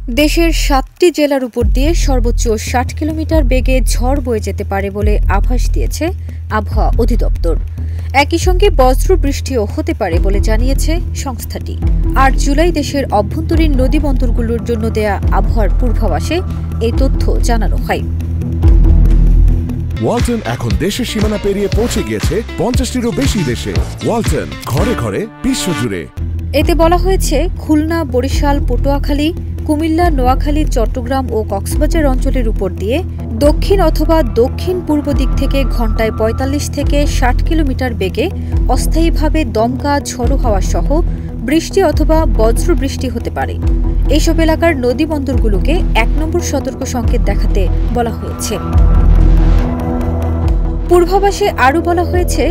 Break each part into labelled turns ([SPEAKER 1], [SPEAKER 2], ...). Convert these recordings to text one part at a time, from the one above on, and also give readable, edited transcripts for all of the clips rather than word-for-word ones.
[SPEAKER 1] দেশের ৭টি জেলার উপর দিয়ে সর্বোচ্চ ৬০ কিলোমিটার বেগে ঝড় বয়ে যেতে পারে বলে আভাস দিয়েছে আবহাওয়া অধিদপ্তর। একই সঙ্গে বজ্র বৃষ্টিও হতে পারে বলে জানিয়েছে সংস্থাটি। ৮ জুলাই দেশের অভ্যন্তরীণ নদীবন্দরগুলোর জন্য দেয়া আবহাওয়ার পূর্বাভাসে এই তথ্য জানানো হয়।
[SPEAKER 2] ওয়ালটন এখন দেশের সীমানা পেরিয়ে পৌঁছে গিয়েছে ৫০টিরও বেশি দেশে। ওয়ালটন, ঘরে ঘরে বিশ্বজুড়ে।
[SPEAKER 1] এতে বলা হয়েছে, খুলনা, বরিশাল, পটুয়াখালী, কুমিল্লা, নোয়াখালী, চট্টগ্রাম ও কক্সবাজার অঞ্চলের উপর দিয়ে দক্ষিণ অথবা দক্ষিণ পূর্ব দিক থেকে ঘণ্টায় ৪৫ থেকে ৬০ কিলোমিটার বেগে অস্থায়ীভাবে দমকা ঝড়ো হাওয়া সহ বৃষ্টি অথবা বজ্র বৃষ্টি হতে পারে। এসব এলাকার নদীবন্দরগুলোকে ১ নম্বর সতর্ক সংকেত দেখাতে বলা হয়েছে। পূর্বাভাসে আরও বলা হয়েছে,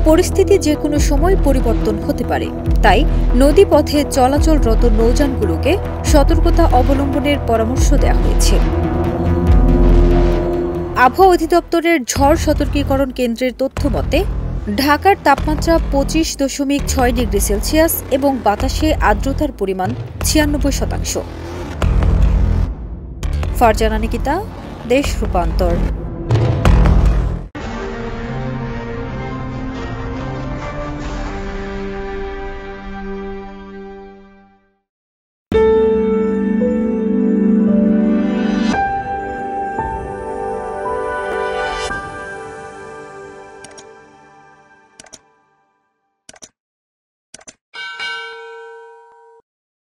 [SPEAKER 1] পরিস্থিতি যে কোনো সময় পরিবর্তন হতে পারে, তাই নদীপথে চলাচলরত নৌযানগুলোকে সতর্কতা অবলম্বনের পরামর্শ দেওয়া হয়েছে। আবহাওয়া অধিদপ্তরের ঝড় সতর্কীকরণ কেন্দ্রের তথ্য মতে, ঢাকার তাপমাত্রা ২৫.৬ ডিগ্রি সেলসিয়াস এবং বাতাসে আর্দ্রতার পরিমাণ ৯৬%। ফারজানা নিকিতা, দেশ রূপান্তর।